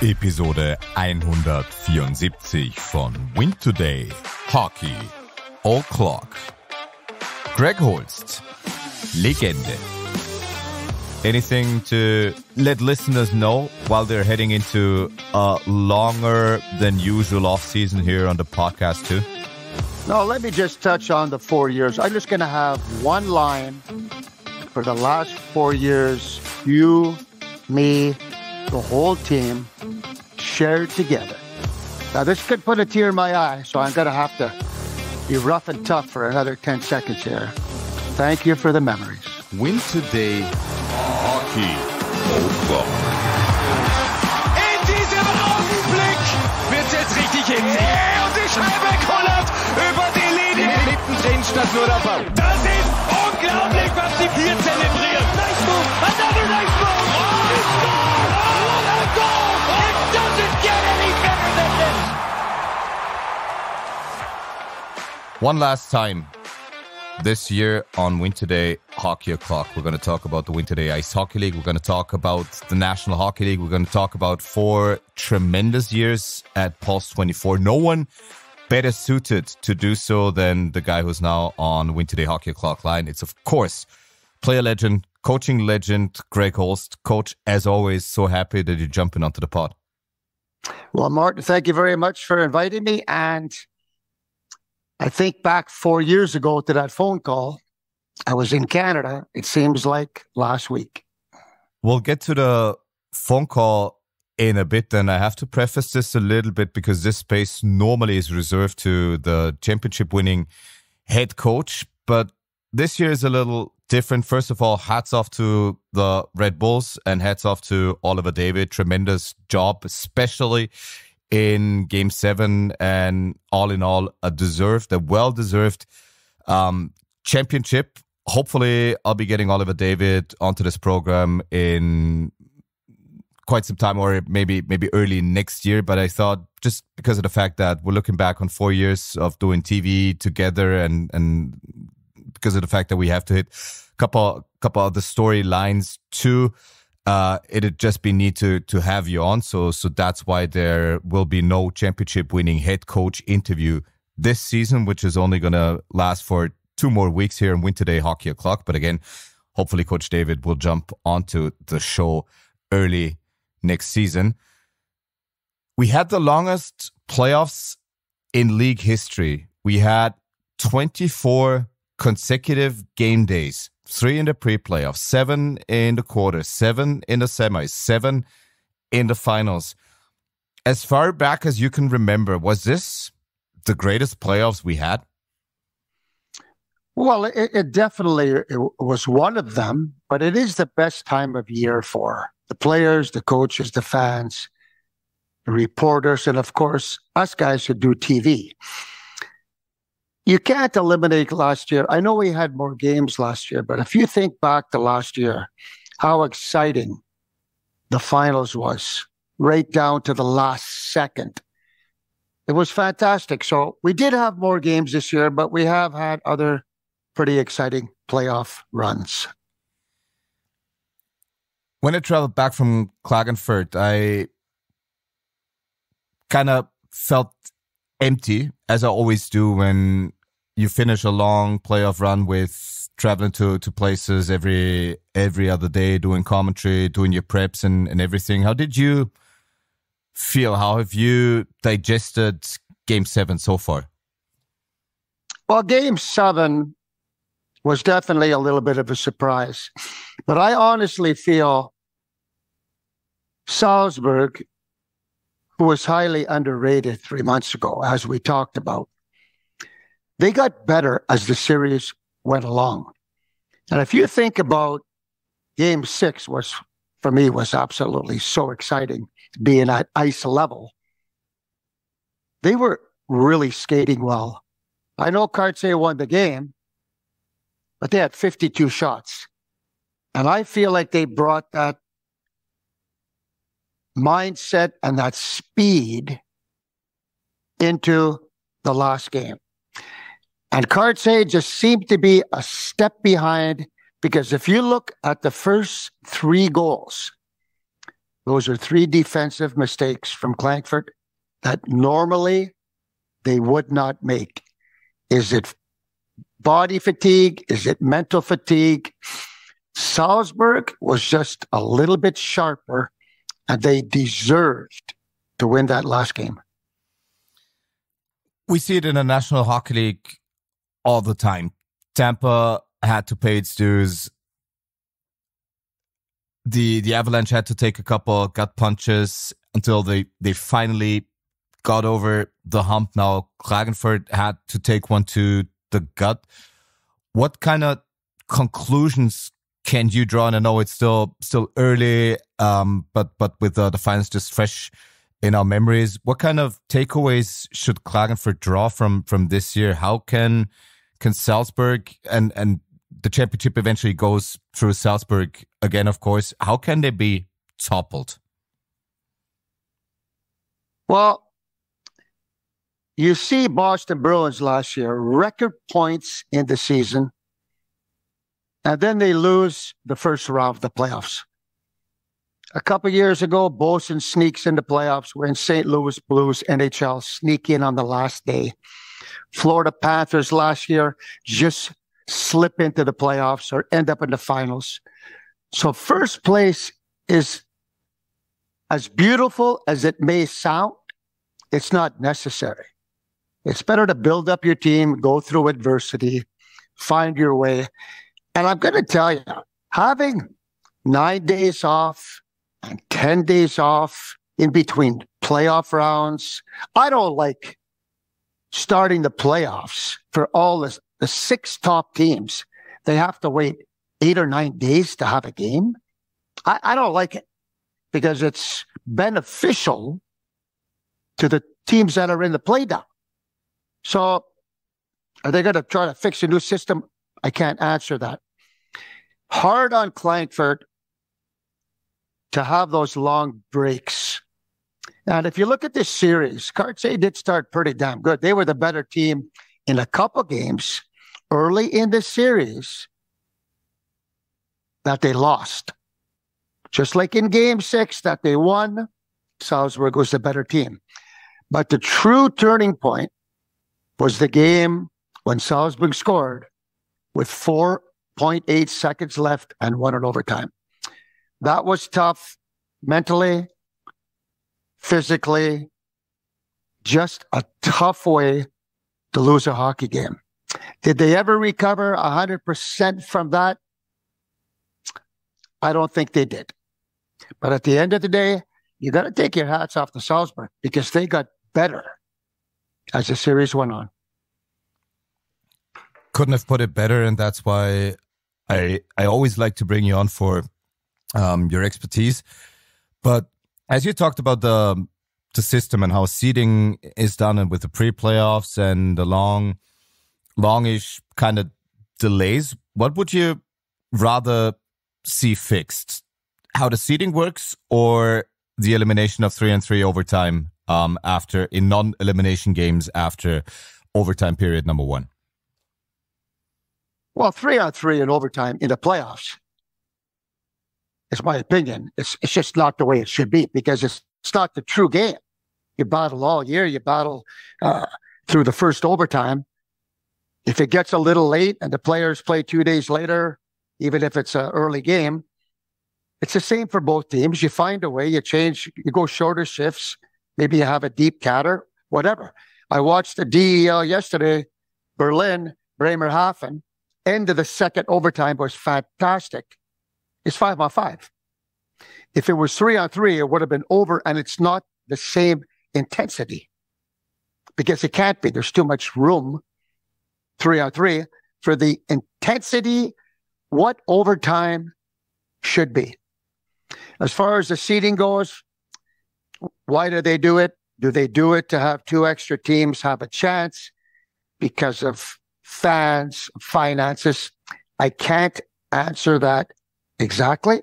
Episode 174 von win2day, Hockey, auch. Greg Holst, Legende. Anything to let listeners know while they're heading into a longer than usual off-season here on the podcast too? No, let me just touch on the 4 years. I'm just going to have one line for the last 4 years. You, me, the whole team shared together. Now, this could put a tear in my eye, so I'm going to have to be rough and tough for another 10 seconds here. Thank you for the memories. win2day, Hockey, auch. In diesem Augenblick wird es jetzt richtig hitzig. Und die Scheibe kullert über die Linie. Mittendrin stand nur der Ball. Das ist unglaublich, was die hier zelebrieren. Nice move, another nice move. Oh, he scored! Oh, what a goal! It doesn't get any better than this. One last time this year on win2day Hockey O'Clock, we're going to talk about the win2day Ice Hockey League. We're going to talk about the National Hockey League. We're going to talk about 4 tremendous years at Pulse 24. No one better suited to do so than the guy who's now on win2day Hockey O'Clock line. It's, of course, player legend, coaching legend, Greg Holst. Coach, as always, so happy that you're jumping onto the pod. Well, Martin, thank you very much for inviting me. And I think back 4 years ago to that phone call. I was in Canada. It seems like last week. We'll get to the phone call in a bit. And I have to preface this a little bit because this space normally is reserved to the championship winning head coach. But this year is a little different. First of all, hats off to the Red Bulls and hats off to Oliver David. Tremendous job, especially in Game 7, and all in all, a well-deserved championship. Hopefully, I'll be getting Oliver David onto this program in quite some time, or maybe early next year. But I thought, just because of the fact that we're looking back on 4 years of doing TV together, and because of the fact that we have to hit a couple of the storylines too, it'd just be neat to have you on. So that's why there will be no championship winning head coach interview this season, which is only going to last for 2 more weeks here in win2day Hockey O'Clock. But again, hopefully Coach David will jump onto the show early next season. We had the longest playoffs in league history. We had 24 consecutive game days. 3 in the pre-playoffs, 7 in the quarters, 7 in the semis, 7 in the finals. As far back as you can remember, was this the greatest playoffs we had? Well, it definitely was one of them, but it is the best time of year for the players, the coaches, the fans, the reporters, and of course, us guys who do TV. You can't eliminate last year. I know we had more games last year, but if you think back to last year, how exciting the finals was, right down to the last second. It was fantastic. So we did have more games this year, but we have had other pretty exciting playoff runs. When I traveled back from Klagenfurt, I kind of felt empty, as I always do when you finish a long playoff run with traveling to places every other day, doing commentary, doing your preps and everything. How did you feel? How have you digested Game 7 so far? Well, Game 7 was definitely a little bit of a surprise. But I honestly feel Salzburg, who was highly underrated 3 months ago, as we talked about, they got better as the series went along. And if you think about Game 6, for me was absolutely so exciting, being at ice level. They were really skating well. I know Kartsay won the game, but they had 52 shots. And I feel like they brought that mindset and that speed into the last game. And Kartsay just seemed to be a step behind Because if you look at the first 3 goals, those are 3 defensive mistakes from Klagenfurt that normally they would not make. Is it body fatigue? Is it mental fatigue? Salzburg was just a little bit sharper, and they deserved to win that last game. We see it in the National Hockey League all the time. Tampa had to pay its dues. The Avalanche had to take a couple gut punches until they finally got over the hump. Now Klagenfurt had to take one to the gut. What kind of conclusions can you draw? And I know it's still early, but with the finals just fresh in our memories, what kind of takeaways should Klagenfurt draw from this year? How can Salzburg, and the championship eventually goes through Salzburg again, of course, how can they be toppled? Well, you see Boston Bruins last year, record points in the season, and then they lose the first round of the playoffs. A couple years ago, Boston sneaks in the playoffs when St. Louis Blues NHL sneak in on the last day. Florida Panthers last year just slip into the playoffs or end up in the finals. So first place is, as beautiful as it may sound, it's not necessary. It's better to build up your team, go through adversity, find your way. And I'm going to tell you, having 9 days off and 10 days off in between playoff rounds, I don't like starting the playoffs for all the 6 top teams. They have to wait 8 or 9 days to have a game. I don't like it because it's beneficial to the teams that are in the play-down. So are they going to try to fix a new system? I can't answer that. Hard on Klagenfurt to have those long breaks. And if you look at this series, Cartier did start pretty damn good. They were the better team in a couple games early in the series that they lost. Just like in Game 6 that they won, Salzburg was the better team. But the true turning point was the game when Salzburg scored with 4.8 seconds left and won in overtime. That was tough mentally, physically, just a tough way to lose a hockey game. Did they ever recover 100% from that? I don't think they did. But at the end of the day, you got to take your hats off to Salzburg because they got better as the series went on. Couldn't have put it better, and that's why I always like to bring you on for your expertise. But as you talked about the system and how seeding is done and with the pre-playoffs and the longish kind of delays, what would you rather see fixed? How the seeding works or the elimination of 3-on-3 overtime after in non-elimination games after overtime period number 1? Well, 3-on-3 in overtime in the playoffs, it's my opinion. It's just not the way it should be because it's not the true game. You battle all year. You battle through the first overtime. If it gets a little late and the players play 2 days later, even if it's an early game, it's the same for both teams. You find a way, you change, you go shorter shifts. Maybe you have a deep cutter, whatever. I watched the DEL yesterday, Berlin, Bremerhaven. End of the second overtime was fantastic. It's 5-on-5. If it was 3-on-3, it would have been over, and it's not the same intensity because it can't be. There's too much room, 3-on-3, for the intensity what overtime should be. As far as the seeding goes, why do they do it? Do they do it to have 2 extra teams have a chance because of fans, finances? I can't answer that exactly.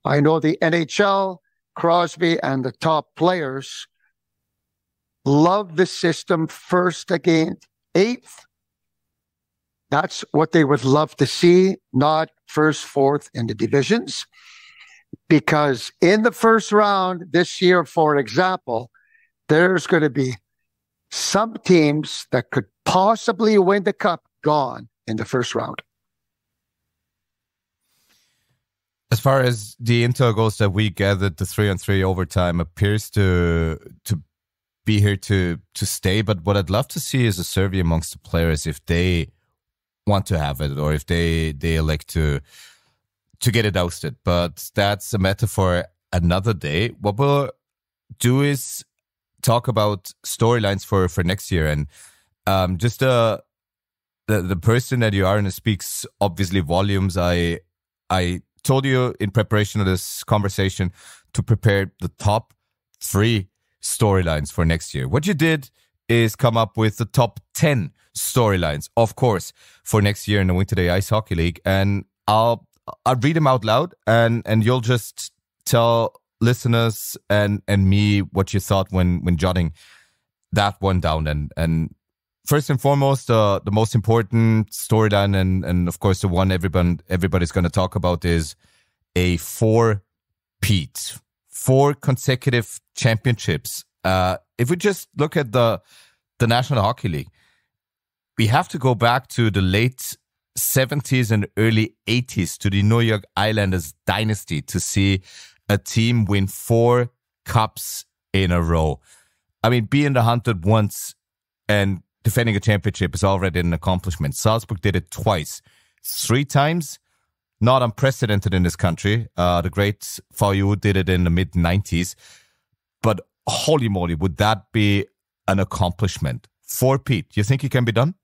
I know the NHL, Crosby, and the top players love the system first against 8th That's what they would love to see, not first, fourth in the divisions. Because in the first round this year, for example, there's going to be some teams that could possibly win the cup gone in the first round. As far as the intel goes that we gathered, the 3-on-3 overtime appears to be here to stay. But what I'd love to see is a survey amongst the players if they want to have it or if they elect to get it ousted. But that's a matter for another day. What we'll do is talk about storylines for next year. And just the person that you are, and it speaks obviously volumes. I told you in preparation of this conversation to prepare the top 3 storylines for next year. What you did is come up with the top 10 storylines, of course, for next year in the win2day Ice Hockey League. And I'll read them out loud and you'll just tell listeners and me what you thought when jotting that one down. And first and foremost, the most important storyline and of course the one everybody's going to talk about is a 4-peat, 4 consecutive championships. If we just look at the National Hockey League, we have to go back to the late 70s and early 80s to the New York Islanders dynasty to see a team win 4 cups in a row. I mean, being the hunted once and defending a championship is already an accomplishment. Salzburg did it twice. 3 times, not unprecedented in this country. The great VU did it in the mid-90s. But holy moly, would that be an accomplishment? 4-peat, you think it can be done?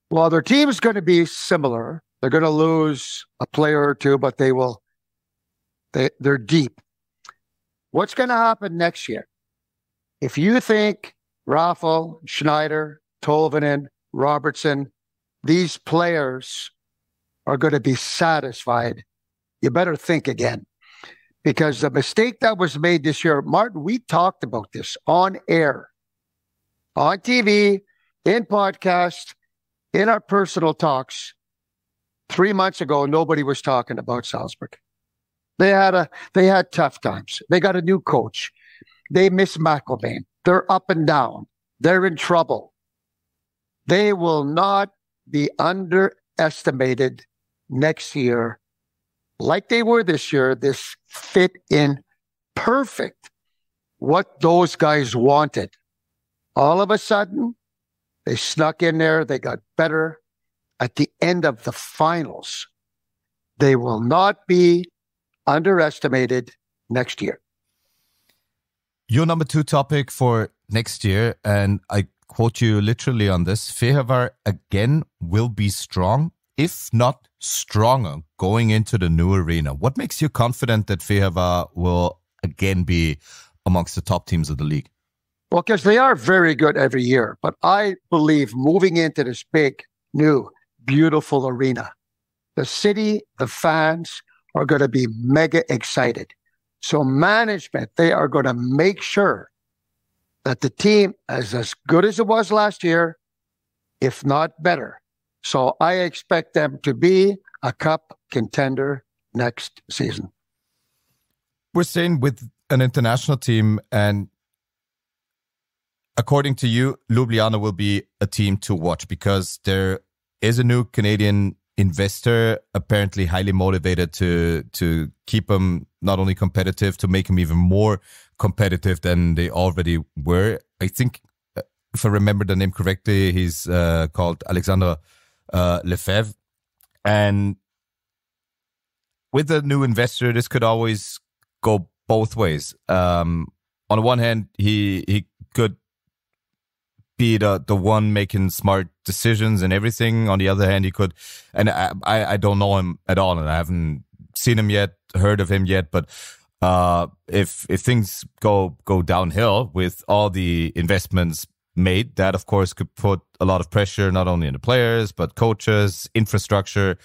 Well, their team is going to be similar. They're going to lose a player or two, but they're deep. What's going to happen next year? If you think Raffl, Schneider, Tolvanen, Robertson, these players are going to be satisfied, you better think again. Because the mistake that was made this year, Martin, we talked about this on air, on TV, in podcast, in our personal talks. 3 months ago, nobody was talking about Salzburg. They had tough times. They got a new coach. They miss McElvain. They're up and down. They're in trouble. They will not be underestimated next year like they were this year. This fit in perfect what those guys wanted. All of a sudden, they snuck in there. They got better at the end of the finals. They will not be underestimated next year. Your number 2 topic for next year, and I quote you literally on this, Fehervar again will be strong, if not stronger, going into the new arena. What makes you confident that Fehervar will again be amongst the top teams of the league? Well, because they are very good every year. But I believe moving into this big, new, beautiful arena, the city, the fans are going to be mega excited. So management, they are going to make sure that the team is as good as it was last year, if not better. So I expect them to be a cup contender next season. We're staying with an international team, and according to you, Ljubljana will be a team to watch because there is a new Canadian investor, apparently highly motivated to keep them not only competitive, to make them even more competitive than they already were. I think, if I remember the name correctly, he's called Alexander Lefebvre. And with a new investor, this could always go both ways. On the one hand, he could be the one making smart decisions and everything. On the other hand, he could, and I don't know him at all, and I haven't seen him yet, heard of him yet, but if things go downhill with all the investments made, that of course could put a lot of pressure not only on the players but coaches, infrastructure,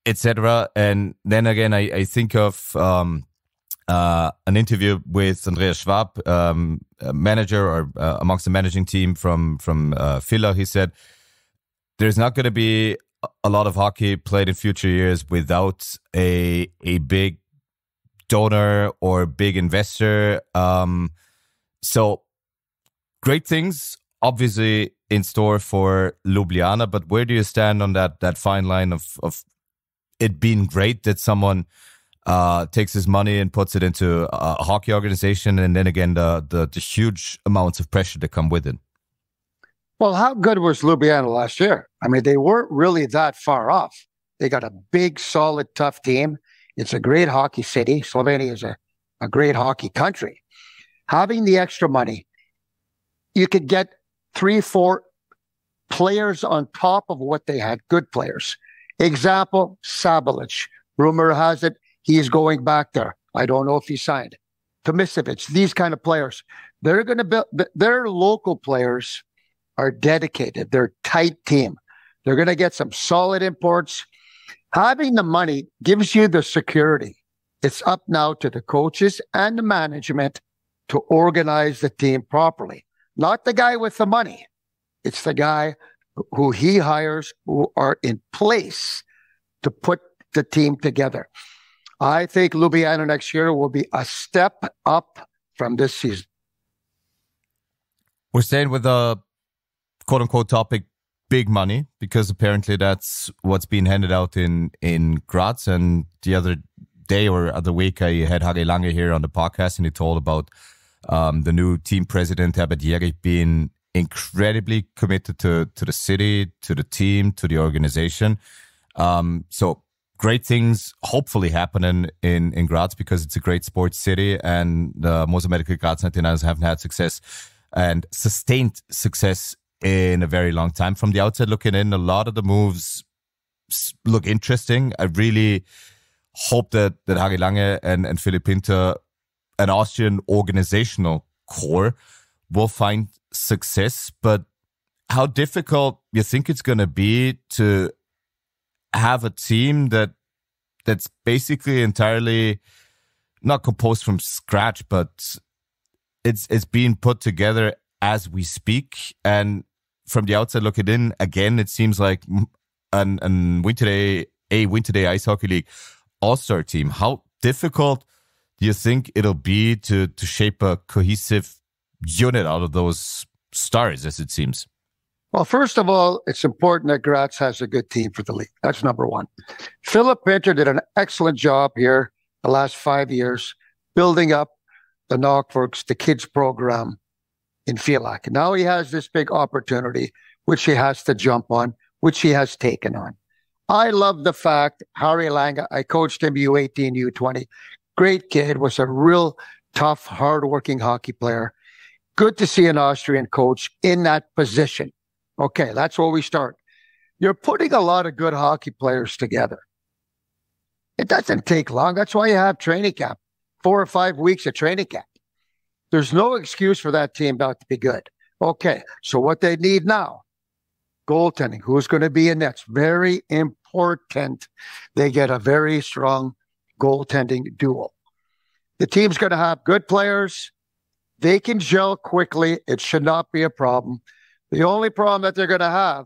etc. And then again, I think of an interview with Andreas Schwab, a manager or amongst the managing team from Villa. He said, there's not going to be a lot of hockey played in future years without a big donor or big investor. So great things, obviously, in store for Ljubljana, but where do you stand on that fine line of it being great that someone takes his money and puts it into a hockey organization, and then again the huge amounts of pressure that come with it? Well, how good was Ljubljana last year? I mean, they weren't really that far off. They got a big, solid, tough team. It's a great hockey city. Slovenia is a great hockey country. Having the extra money, you could get 3-4 players on top of what they had, good players. Example, Sabolic. Rumor has it he's going back there. I don't know if he signed. Tomicevic, these kind of players. They're going to build. Their local players are dedicated. They're a tight team. They're going to get some solid imports. Having the money gives you the security. It's up now to the coaches and the management to organize the team properly. Not the guy with the money. It's the guy who he hires who are in place to put the team together. I think Ljubljana next year will be a step up from this season. We're staying with the quote-unquote topic, big money, because apparently that's what's being handed out in Graz. And the other day or other week, I had Harry Lange here on the podcast, and he told about the new team president, Herbert Jährich, being incredibly committed to the city, to the team, to the organization. So great things hopefully happening in Graz, because it's a great sports city, and Mosel Graz 99ers haven't had success and sustained success in a very long time. From the outside looking in, a lot of the moves look interesting. I really hope that Harry Lange and Philipp Pinter, an Austrian organizational core, will find success. But how difficult you think it's going to be to have a team that's basically entirely not composed from scratch, but it's being put together as we speak. And from the outside looking in, again, it seems like an win2day Ice Hockey League all-star team. How difficult do you think it'll be to shape a cohesive unit out of those stars, as it seems? Well, first of all, it's important that Graz has a good team for the league. That's number one. Philipp Pinter did an excellent job here the last 5 years, building up the Knockworks, the kids program in Villach. Now he has this big opportunity, which he has to jump on, which he has taken on. I love the fact Harry Lange, I coached him U18, U20. Great kid, was a real tough, hardworking hockey player. Good to see an Austrian coach in that position. Okay, that's where we start. You're putting a lot of good hockey players together. It doesn't take long. That's why you have training camp, 4 or 5 weeks of training camp. There's no excuse for that team not to be good. Okay, so what they need now, goaltending. Who's going to be in nets? Very important. They get a very strong goaltending duo. The team's going to have good players. They can gel quickly. It should not be a problem. The only problem that they're going to have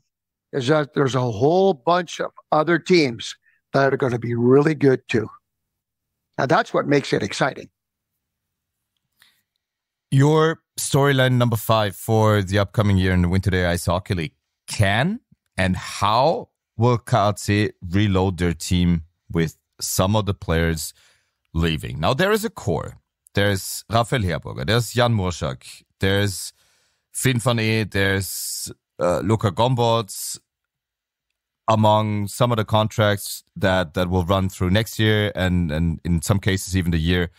is that there's a whole bunch of other teams that are going to be really good too. And that's what makes it exciting. Your storyline number 5 for the upcoming year in the win2day Ice Hockey League. Can and how will KC reload their team with some of the players leaving? Now, there is a core. There's Raphael Herburger, there's Jan Murszak, there's Finn van E, there's Luka Gombots, among some of the contracts that will run through next year and in some cases even the year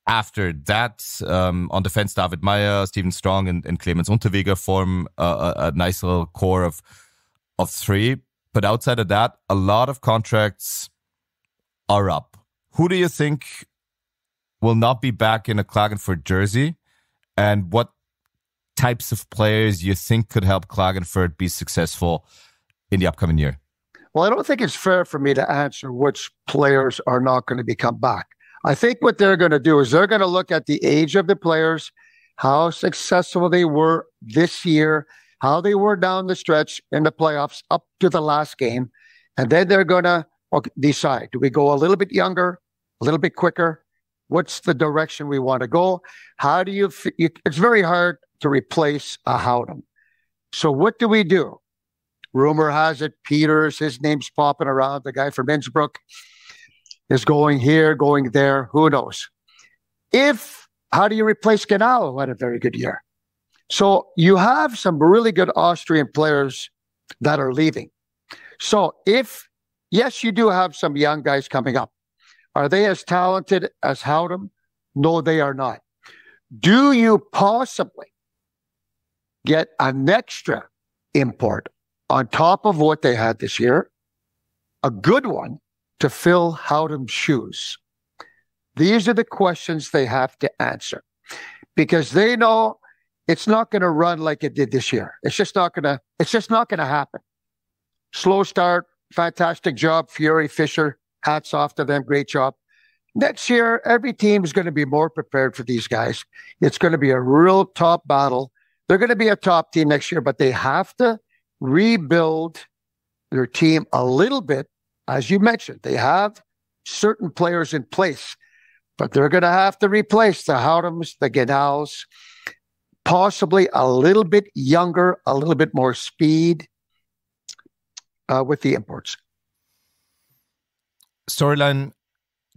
after that. On defense, David Meyer, Steven Strong, and Clemens Unterweger form a nice little core of 3. But outside of that, a lot of contracts are up. Who do you think will not be back in a Klagenfurt jersey, and what types of players you think could help Klagenfurt be successful in the upcoming year? Well, I don't think it's fair for me to answer which players are not going to become back. I think what they're going to do is they're going to look at the age of the players, how successful they were this year, how they were down the stretch in the playoffs up to the last game. And then they're going to decide, do we go a little bit younger, a little bit quicker? What's the direction we want to go? How do you it's very hard to replace a Howden. So what do we do? Rumor has it, Peters, his name's popping around. The guy from Innsbruck is going here, going there. Who knows? How do you replace Genau, who had a very good year? So you have some really good Austrian players that are leaving. So yes, you do have some young guys coming up. Are they as talented as Howden? No, they are not. Do you possibly get an extra import on top of what they had this year? A good one to fill Howden's shoes? These are the questions they have to answer because they know it's not going to run like it did this year. It's just not going to happen. Slow start, fantastic job, Fury, Fisher, hats off to them, great job. Next year, every team is going to be more prepared for these guys. It's going to be a real top battle. They're going to be a top team next year, but they have to rebuild their team a little bit. As you mentioned, they have certain players in place, but they're going to have to replace the Howdens, the Genaus, possibly a little bit younger, a little bit more speed with the imports. Storyline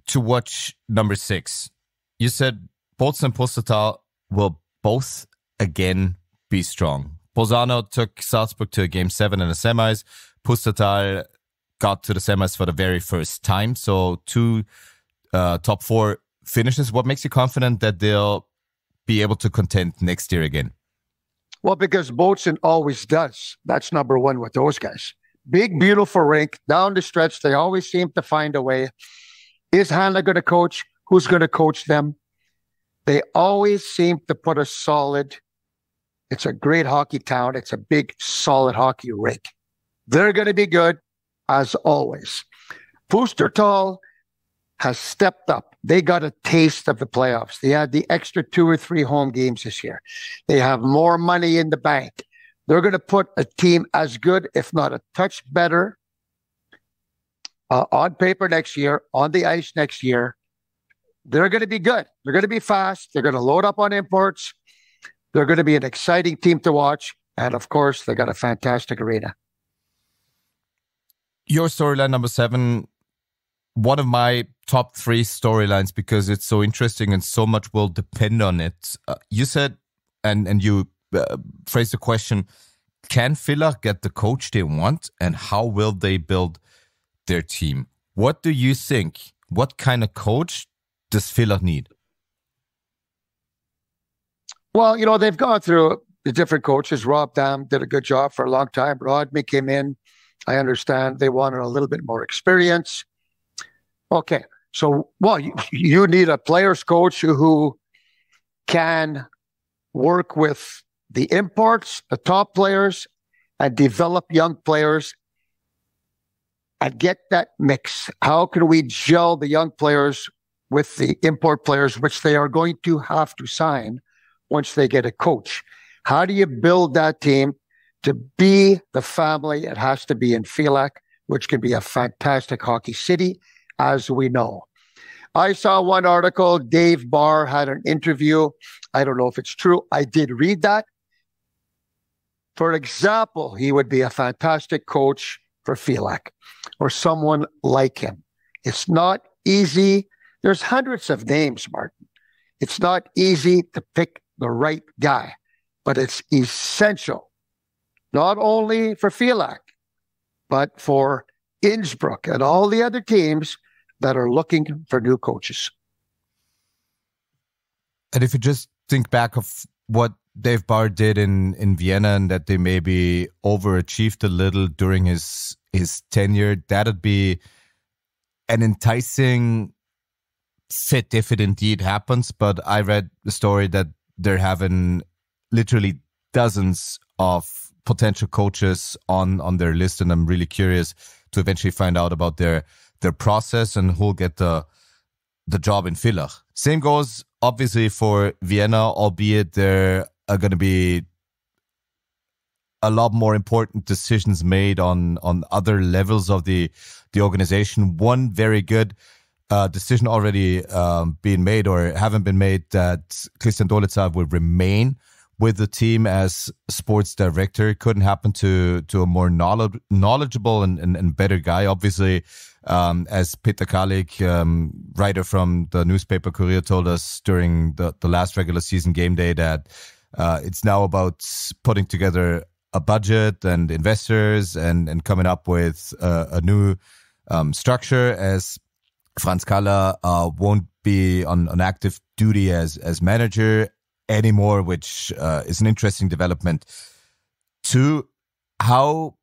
to watch number 6. You said Bolts and Pustertal will both again be strong. Bolzano took Salzburg to a Game 7 in the semis. Pustertal got to the semis for the very first time. So 2 top 4 finishes. What makes you confident that they'll be able to contend next year again? Well, because Boatsen always does. That's number one with those guys. Big, beautiful rink. Down the stretch, they always seem to find a way. Is Hanna going to coach? Who's going to coach them? They always seem to put a solid... It's a great hockey town. It's a big, solid hockey rink. They're going to be good, as always. Pustertal has stepped up. They got a taste of the playoffs. They had the extra 2 or 3 home games this year. They have more money in the bank. They're going to put a team as good, if not a touch better, on paper next year, on the ice next year. They're going to be good. They're going to be fast. They're going to load up on imports. They're going to be an exciting team to watch. And, of course, they got a fantastic arena. Your storyline number 7, one of my top 3 storylines because it's so interesting and so much will depend on it. You said, and you phrased the question, can Villach get the coach they want and how will they build their team? What do you think? What kind of coach does Villach need? Well, they've gone through the different coaches. Rob Dam did a good job for a long time. Rodney came in. I understand they wanted a little bit more experience. Okay. So, you need a player's coach who can work with the imports, the top players, and develop young players and get that mix. How can we gel the young players with the import players, which they are going to have to sign once they get a coach? How do you build that team to be the family it has to be in Villach, which can be a fantastic hockey city, as we know? I saw one article, Dave Barr had an interview. I don't know if it's true. I did read that. For example, he would be a fantastic coach for Villach or someone like him. It's not easy. There's hundreds of names, Martin. It's not easy to pick the right guy, but it's essential, not only for Villach, but for Innsbruck and all the other teams that are looking for new coaches. And if you just think back of what Dave Barr did in Vienna and that they maybe overachieved a little during his tenure, that'd be an enticing fit if it indeed happens. But I read the story that they're having literally dozens of potential coaches on their list, and I'm really curious to eventually find out about their process and who'll get the the job in Villach. Same goes obviously for Vienna, albeit there are going to be a lot more important decisions made on other levels of the organization. One very good decision already being made or haven't been made, that Christian Dolezal will remain with the team as sports director. Couldn't happen to a more knowledgeable and better guy. Obviously, as Peter Kalik, writer from the newspaper Kurier, told us during the last regular season game day, that it's now about putting together a budget and investors and coming up with a new structure, as Franz Kaller won't be on active duty as manager anymore, which is an interesting development. Two, how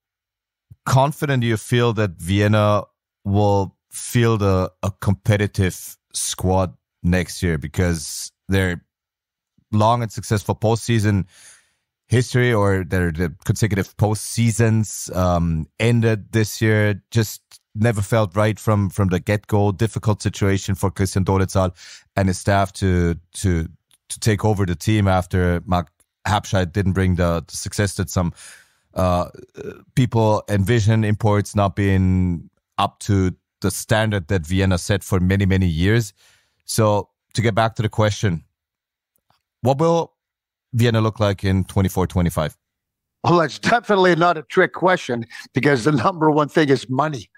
confident do you feel that Vienna will field a competitive squad next year? Because their long and successful postseason history, or their consecutive postseasons ended this year, just never felt right from the get-go. Difficult situation for Christian Dolezal and his staff to take over the team after Mark Habscheid didn't bring the success that some people envision. Imports not being up to the standard that Vienna set for many, many years. So to get back to the question, what will Vienna look like in 24-25? Well, it's definitely not a trick question, because the number one thing is money.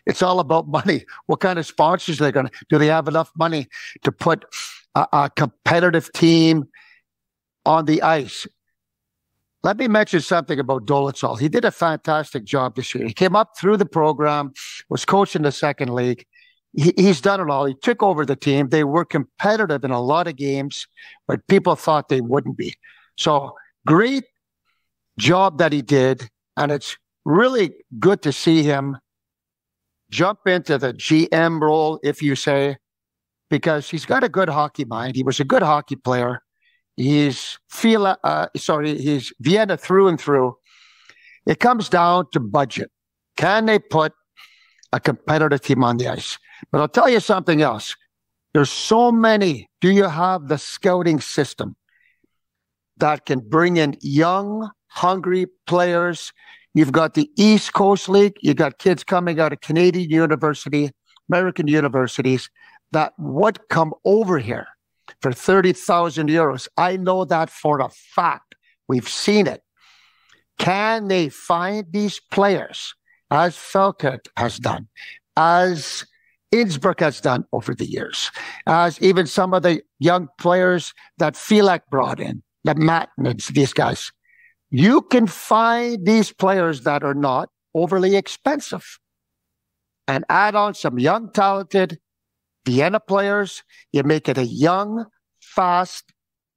It's all about money. What kind of sponsors are they going to? Do they have enough money to put a competitive team on the ice? Let me mention something about Dolezal. He did a fantastic job this year. He came up through the program, was coaching the second league. He's done it all. He took over the team. They were competitive in a lot of games, but people thought they wouldn't be. So great job that he did. And it's really good to see him jump into the GM role, if you say, because he's got a good hockey mind. He was a good hockey player. He's Vienna through and through. It comes down to budget. Can they put a competitive team on the ice? But I'll tell you something else. There's so many. Do you have the scouting system that can bring in young, hungry players? You've got the East Coast League. You've got kids coming out of Canadian university, American universities that would come over here for 30,000 euros. I know that for a fact. We've seen it. Can they find these players, as Falkirk has done, as Innsbruck has done over the years, as even some of the young players that Filak brought in, the Mattins, these guys? You can find these players that are not overly expensive and add on some young, talented Vienna players. You make it a young, fast,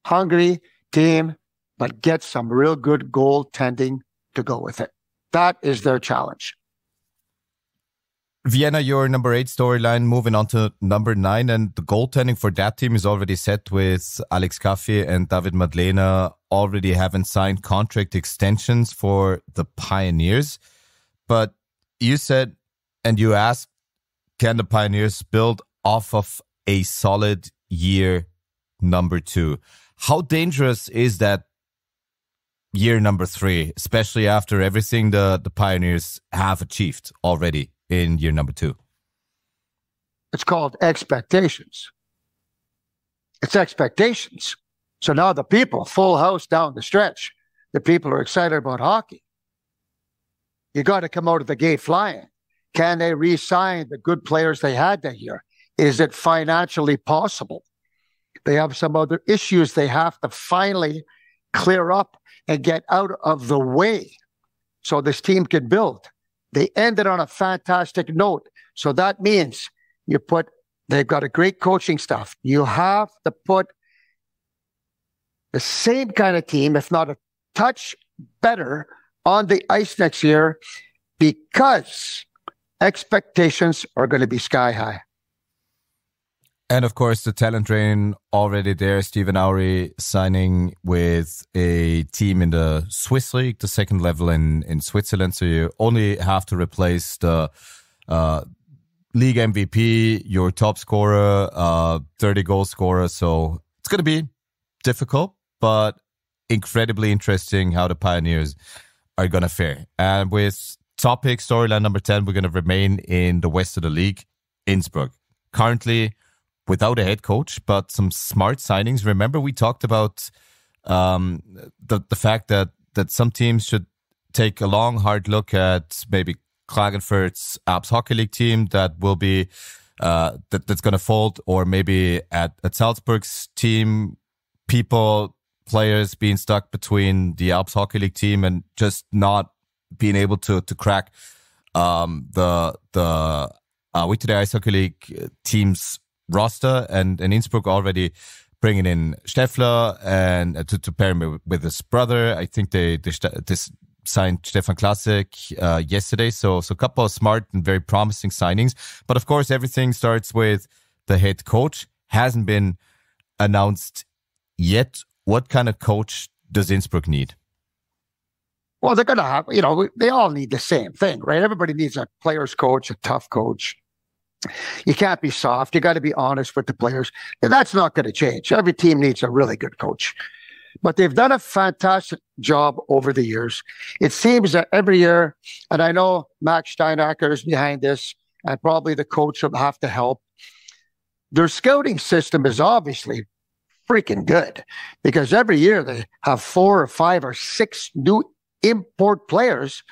hungry team, but get some real good goaltending to go with it. That is their challenge. Vienna, your number 8 storyline, moving on to number 9, and the goaltending for that team is already set, with Alex Caffi and David Madlena already having signed contract extensions for the Pioneers. But you said, and you asked, can the Pioneers build off of a solid year number 2? How dangerous is that year number 3, especially after everything the Pioneers have achieved already in year number 2? It's called expectations. It's expectations. So now the people, full house down the stretch, the people are excited about hockey. You got to come out of the gate flying. Can they re-sign the good players they had that year? Is it financially possible? They have some other issues they have to finally clear up and get out of the way so this team can build. They ended on a fantastic note. So that means they've got a great coaching staff. You have to put the same kind of team, if not a touch better, on the ice next year, because expectations are going to be sky high. And of course, the talent drain already there. Stephen Aury signing with a team in the Swiss League, the second level in Switzerland. So you only have to replace the league MVP, your top scorer, 30 goal scorer. So it's going to be difficult, but incredibly interesting how the Pioneers are going to fare. And with topic storyline number 10, we're going to remain in the west of the league, Innsbruck. Currently without a head coach, but some smart signings. Remember, we talked about the fact that some teams should take a long, hard look at maybe Klagenfurt's Ab's Hockey League team that will be that's going to fold, or maybe at Salzburg's team, players being stuck between the Alps Hockey League team and just not being able to crack the Week2day Ice Hockey League team's roster, and Innsbruck already bringing in Steffler and to pair him with his brother. I think they signed Stefan Klasik yesterday. So a couple of smart and very promising signings. But of course, everything starts with the head coach. Hasn't been announced yet. What kind of coach does Innsbruck need? Well, they're going to have, they all need the same thing, right? Everybody needs a player's coach, a tough coach. You can't be soft. You got to be honest with the players. And that's not going to change. Every team needs a really good coach. But they've done a fantastic job over the years. It seems that every year, and I know Max Steinacker is behind this, and probably the coach will have to help. Their scouting system is obviously freaking good, because every year they have 4 or 5 or 6 new import players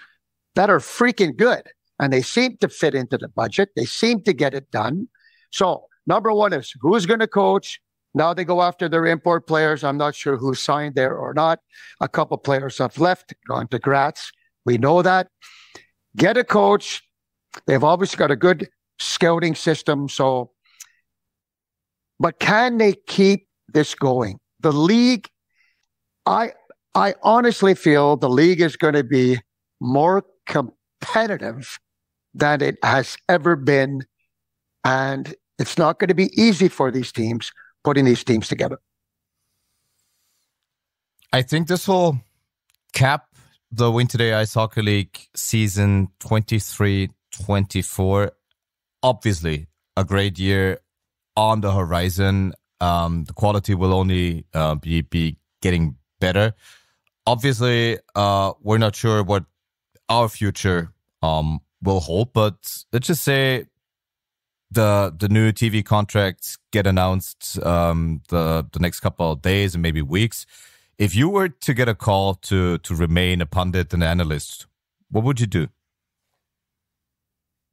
that are freaking good. And they seem to fit into the budget. They seem to get it done. So number one is who's going to coach? Now they go after their import players. I'm not sure who signed there or not. A couple players have left, gone to Graz. We know that. Get a coach. They've obviously got a good scouting system. So, but can they keep this going? The league, I honestly feel the league is going to be more competitive than it has ever been. And it's not going to be easy for these teams, putting these teams together. I think this will cap the win2day Ice Hockey League season 23-24. Obviously, a great year on the horizon. The quality will only be getting better. Obviously, we're not sure what our future will hold, but let's just say the new TV contracts get announced the next couple of days and maybe weeks. If you were to get a call to remain a pundit and analyst, what would you do?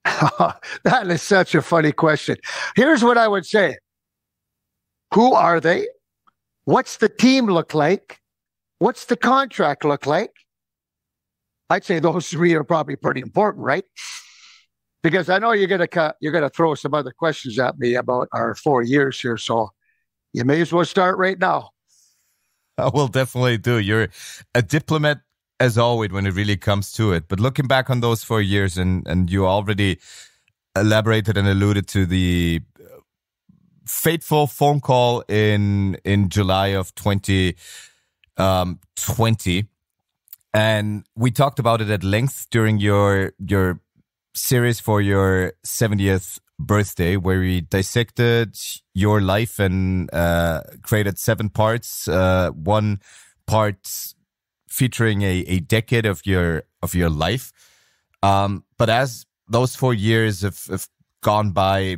That is such a funny question. Here's what I would say. Who are they? What's the team look like? What's the contract look like? I'd say those 3 are probably pretty important, right? Because I know you're gonna throw some other questions at me about our 4 years here, so you may as well start right now. I will definitely do. You're a diplomat as always when it really comes to it. But looking back on those 4 years, and you already elaborated and alluded to the fateful phone call in July of 2020. And we talked about it at length during your series for your 70th birthday, where we dissected your life and created 7 parts. 1 part featuring a decade of your life. But as those 4 years have gone by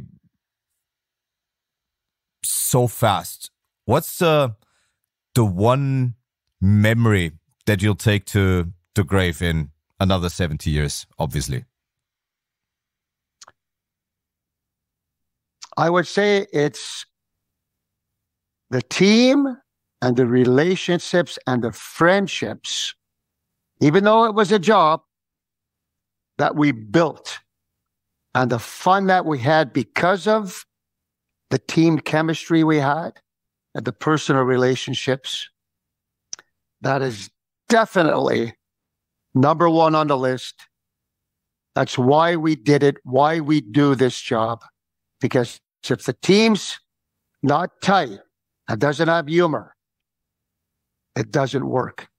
so fast, what's the one memory that you'll take to the grave in another 70 years, obviously? I would say it's the team and the relationships and the friendships, even though it was a job, that we built, and the fun that we had because of the team chemistry we had and the personal relationships. That is definitely number 1 on the list. That's why we did it, why we do this job. Because if the team's not tight and doesn't have humor, it doesn't work.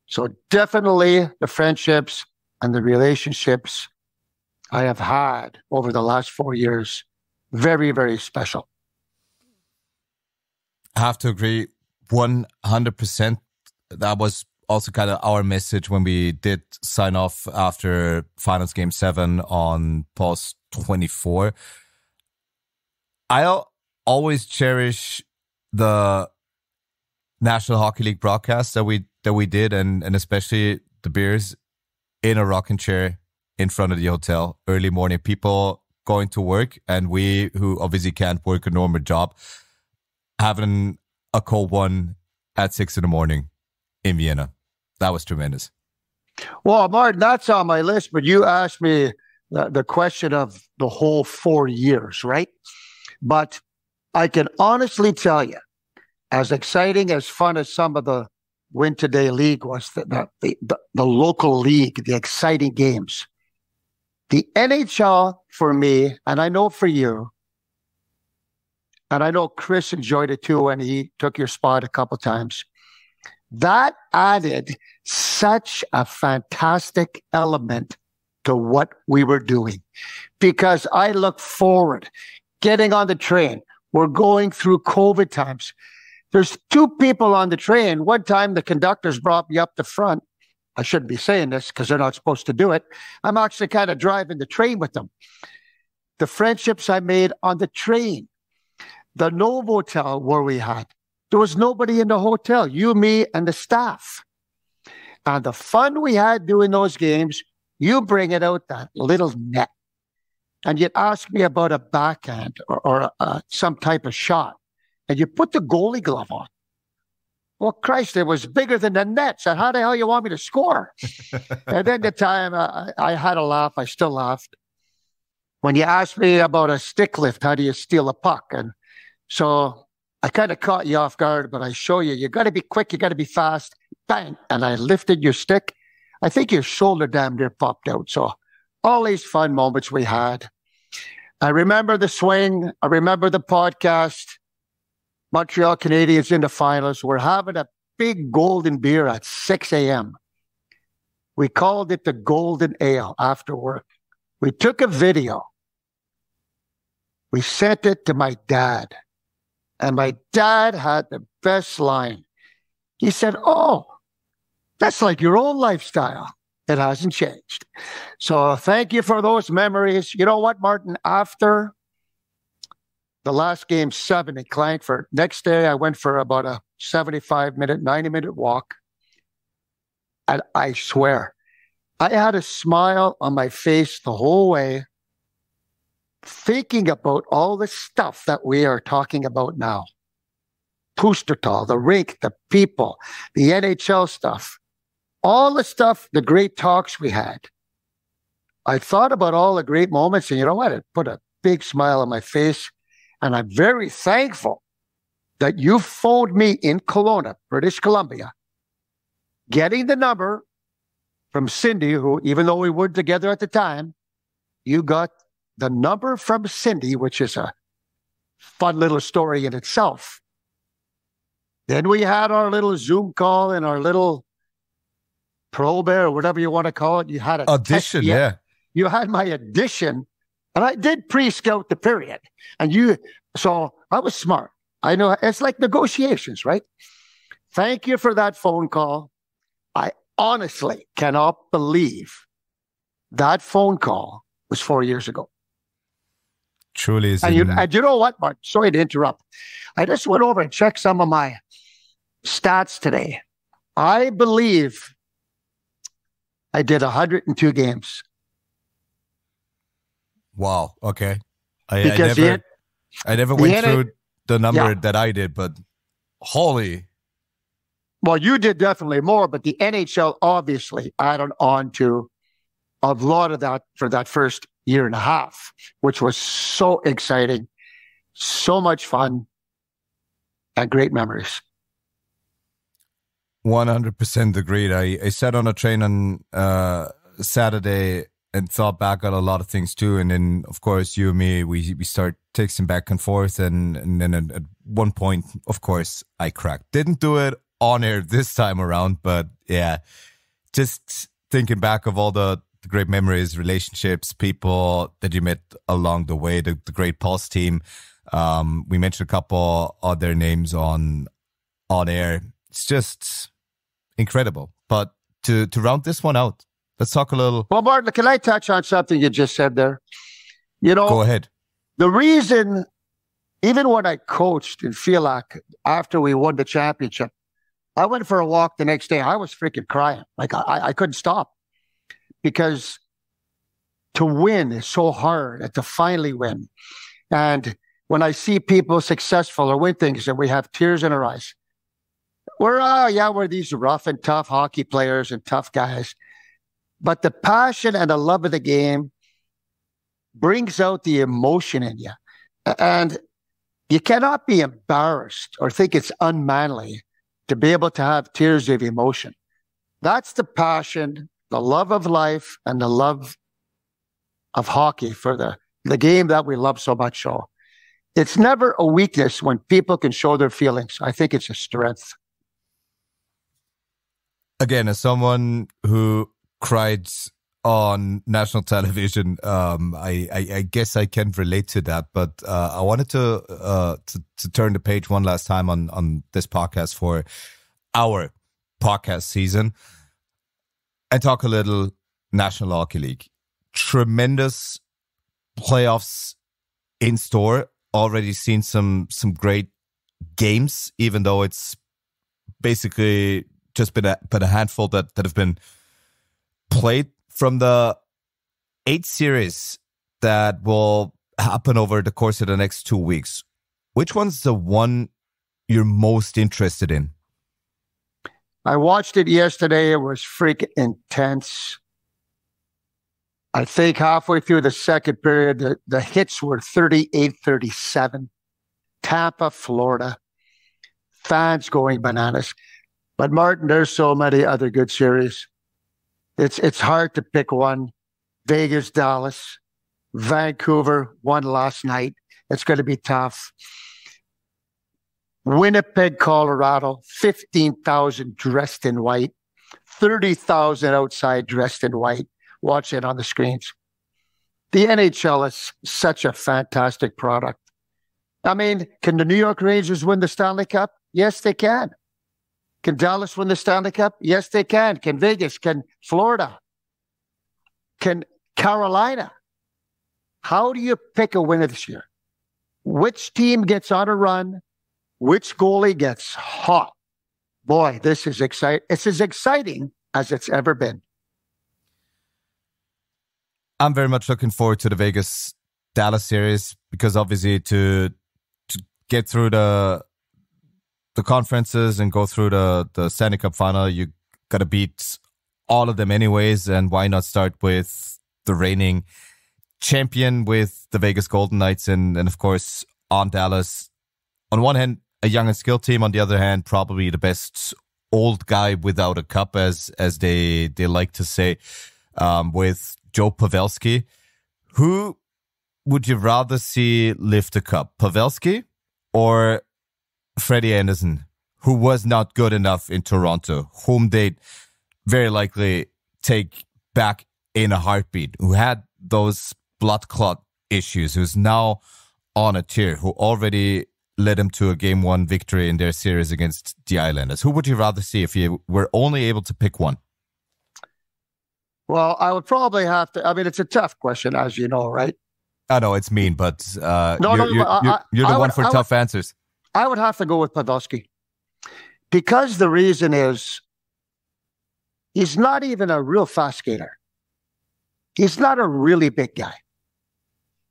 So definitely the friendships and the relationships I have had over the last 4 years. Very, very special. I have to agree 100%. That was also kind of our message when we did sign off after Finals Game 7 on Post 24. I'll always cherish the National Hockey League broadcast that we did, and especially the beers in a rocking chair in front of the hotel, early morning, people going to work, and we who obviously can't work a normal job, having a cold one at 6 a.m. in Vienna. That was tremendous. Well, Martin, that's on my list, but you asked me the question of the whole 4 years, right? But I can honestly tell you, as exciting, as fun as some of the win2day league was, the local league, the exciting games, the NHL for me, and I know for you, and I know Chris enjoyed it too when he took your spot a couple times, that added such a fantastic element to what we were doing, because I look forward getting on the train. We're going through COVID times. There's 2 people on the train. One time the conductors brought me up the front. I shouldn't be saying this because they're not supposed to do it. I'm actually kind of driving the train with them. The friendships I made on the train, the Novotel where we had, there was nobody in the hotel, you, me, and the staff. And the fun we had doing those games, you bring it out that little net. And you'd ask me about a backhand or some type of shot. And you put the goalie glove on. Well, Christ, it was bigger than the net. So how the hell you want me to score? And then the time I had a laugh. I still laughed. When you asked me about a stick lift, how do you steal a puck? And so I kind of caught you off guard, but I show you, you got to be quick. You got to be fast. Bang. And I lifted your stick. I think your shoulder damn near popped out. So all these fun moments we had. I remember the swing. I remember the podcast. Montreal Canadiens in the finals. We're having a big golden beer at 6 a.m. We called it the Golden Ale after work. We took a video. We sent it to my dad. And my dad had the best line. He said, "Oh, that's like your own lifestyle. It hasn't changed." So thank you for those memories. You know what, Martin? After the last game 7 in Klagenfurt, next day I went for about a 75-minute, 90-minute walk. And I swear, I had a smile on my face the whole way, thinking about all the stuff that we are talking about now. Pustertal, the rink, the people, the NHL stuff, all the stuff, the great talks we had. I thought about all the great moments, and you know what? It put a big smile on my face. And I'm very thankful that you phoned me in Kelowna, British Columbia, getting the number from Cindy, who, even though we weren't together at the time, you got the number from Cindy, which is a fun little story in itself. Then we had our little Zoom call and our little probe or whatever you want to call it. You had a audition, yeah. You had my audition. And I did pre-scout the period. And so I was smart. I know it's like negotiations, right? Thank you for that phone call. I honestly cannot believe that phone call was 4 years ago. Truly is. And you know what, Mark? Sorry to interrupt. I just went over and checked some of my stats today. I believe I did 102 games. Wow. Okay. I never went through the number that I did, but holy. Well, you did definitely more, but the NHL obviously added on to a lot of that for that first year and a half, which was so exciting, so much fun, and great memories. 100% agreed. I sat on a train on Saturday and thought back on a lot of things too. And then, of course, you and me, we start texting back and forth. And then at one point, of course, I cracked. Didn't do it on air this time around, but yeah, just thinking back of all the great memories, relationships, people that you met along the way, the great Pulse team. We mentioned a couple other names on air. It's just incredible. But to round this one out, let's talk a little. Well, Martin, can I touch on something you just said there? Go ahead. The reason, even when I coached in Fielac after we won the championship, I went for a walk the next day. I was freaking crying. Like I couldn't stop, because to win is so hard, and to finally win. And when I see people successful or win things, and we have tears in our eyes, we're these rough and tough hockey players and tough guys. But the passion and the love of the game brings out the emotion in you. And you cannot be embarrassed or think it's unmanly to be able to have tears of emotion. That's the passion, the love of life, and the love of hockey for the game that we love so much. So it's never a weakness when people can show their feelings. I think it's a strength. Again, as someone who cried on national television, I guess I can relate to that. But I wanted to turn the page one last time on this podcast for our podcast season and talk a little National Hockey League. Tremendous playoffs in store. Already seen some great games, even though it's basically just been a handful that have been played from the 8 series that will happen over the course of the next 2 weeks. Which one's the one you're most interested in? I watched it yesterday. It was freaking intense. I think halfway through the second period, the hits were 38-37. Tampa, Florida. Fans going bananas. But Martin, there's so many other good series. It's hard to pick one. Vegas, Dallas, Vancouver won last night. It's going to be tough. Winnipeg, Colorado, 15,000 dressed in white, 30,000 outside dressed in white. Watch it on the screens. The NHL is such a fantastic product. I mean, can the New York Rangers win the Stanley Cup? Yes, they can. Can Dallas win the Stanley Cup? Yes, they can. Can Vegas? Can Florida? Can Carolina? How do you pick a winner this year? Which team gets on a run? Which goalie gets hot? Boy, this is exciting. It's as exciting as it's ever been. I'm very much looking forward to the Vegas-Dallas series, because obviously to get through the conferences and go through the Stanley Cup final, you got to beat all of them anyways. And why not start with the reigning champion, with the Vegas Golden Knights, and of course on Dallas. On one hand, a young and skilled team. On the other hand, probably the best old guy without a cup, as they like to say, with Joe Pavelski. Who would you rather see lift the cup, Pavelski or Freddie Anderson, who was not good enough in Toronto, whom they'd very likely take back in a heartbeat, who had those blood clot issues, who's now on a tear, who already led him to a Game 1 victory in their series against the Islanders? Who would you rather see if you were only able to pick one? Well, I would probably have to. I mean, it's a tough question, as you know, right? I know it's mean, but you're the one for tough answers. I would have to go with Pavelski, because the reason is he's not even a real fast skater. He's not a really big guy.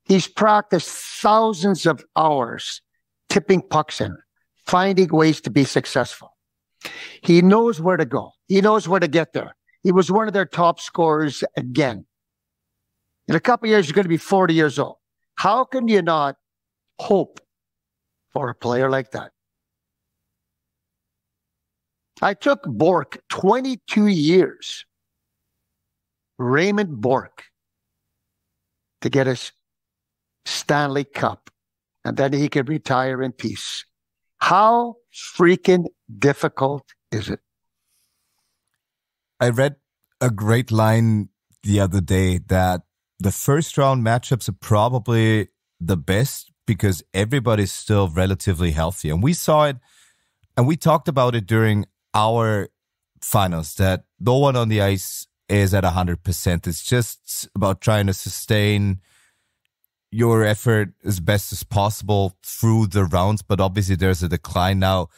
He's practiced thousands of hours tipping pucks in, finding ways to be successful. He knows where to go. He knows where to get there. He was one of their top scorers again. In a couple of years, he's going to be 40 years old. How can you not hope for a player like that? I took Bork 22 years, Raymond Bork, to get his Stanley Cup, and then he could retire in peace. How freaking difficult is it? I read a great line the other day that the first round matchups are probably the best because everybody's still relatively healthy. And we saw it and we talked about it during our finals that no one on the ice is at 100%. It's just about trying to sustain your effort as best as possible through the rounds. But obviously there's a decline now.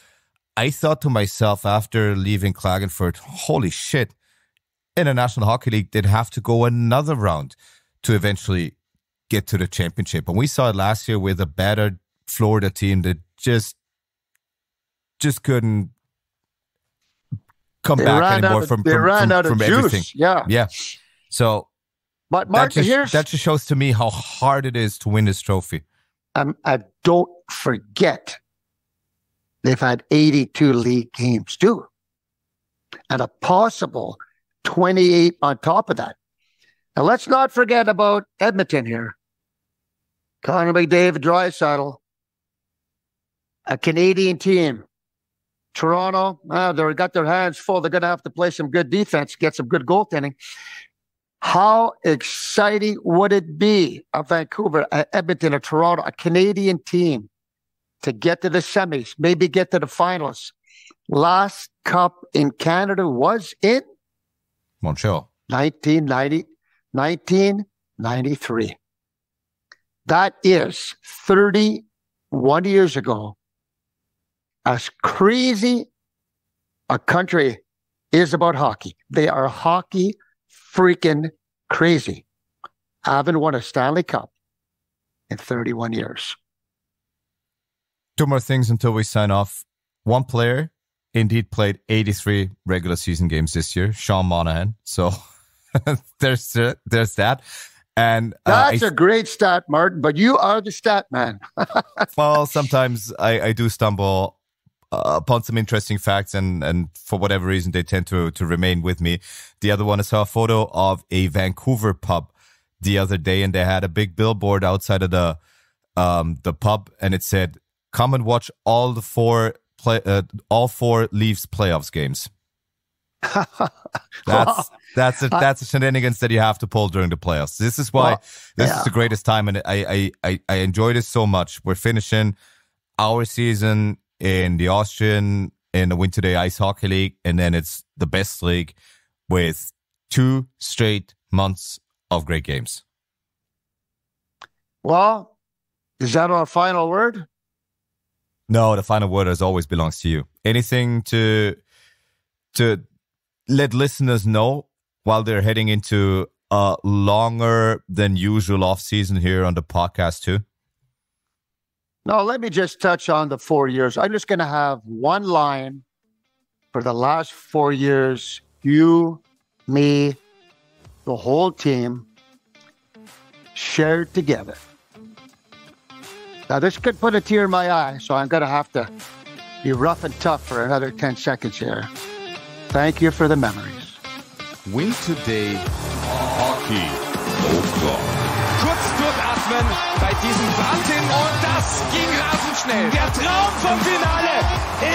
I thought to myself after leaving Klagenfurt, holy shit, in the National Hockey League, they'd have to go another round to eventually get to the championship. And we saw it last year with a battered Florida team that just couldn't come back anymore from everything. Juice. Yeah. So but Martin, that just shows to me how hard it is to win this trophy. Don't forget, they've had 82 league games too. And a possible 28 on top of that. And let's not forget about Edmonton here. Connor McDavid, Draisaitl, a Canadian team. Toronto, they've got their hands full. They're going to have to play some good defense, get some good goaltending. How exciting would it be a Vancouver, a Edmonton, a Toronto, a Canadian team to get to the semis, maybe get to the finals? Last cup in Canada was in Montreal. 1993. That is 31 years ago. As crazy a country is about hockey, they are hockey freaking crazy. I haven't won a Stanley Cup in 31 years. Two more things until we sign off. One player indeed played 83 regular season games this year, Sean Monahan. So there's that. And that's a great stat, Martin, but you are the stat man. Well, sometimes I do stumble upon some interesting facts, and for whatever reason, they tend to remain with me. The other one, I saw a photo of a Vancouver pub the other day, and they had a big billboard outside of the pub, and it said, "Come and watch all four Leafs playoffs games." That's a shenanigans that you have to pull during the playoffs. This is why this is the greatest time, and I enjoy this so much. We're finishing our season in the Austrian, in the win2day Ice Hockey League, and then it's the best league with 2 straight months of great games. Well, is that our final word? No, the final word as always belongs to you. Anything to let listeners know while they're heading into a longer than usual off season here on the podcast too? No, let me just touch on the 4 years. I'm just going to have one line for the last 4 years. You, me, the whole team shared together. Now, this could put a tear in my eye, so I'm going to have to be rough and tough for another 10 seconds here. Thank you for the memories. win2day Hockey. Kurz durchatmen bei diesem Wahnsinn und das ging rasend schnell. Der Traum vom Finale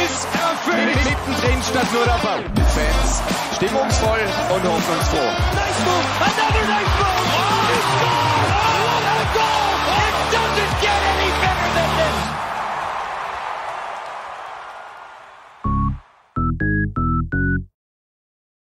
ist erfüllt. Mittendrin statt nur dabei. Fans stimmungsvoll und hoffnungsfroh. Nice move, another nice move. Oh,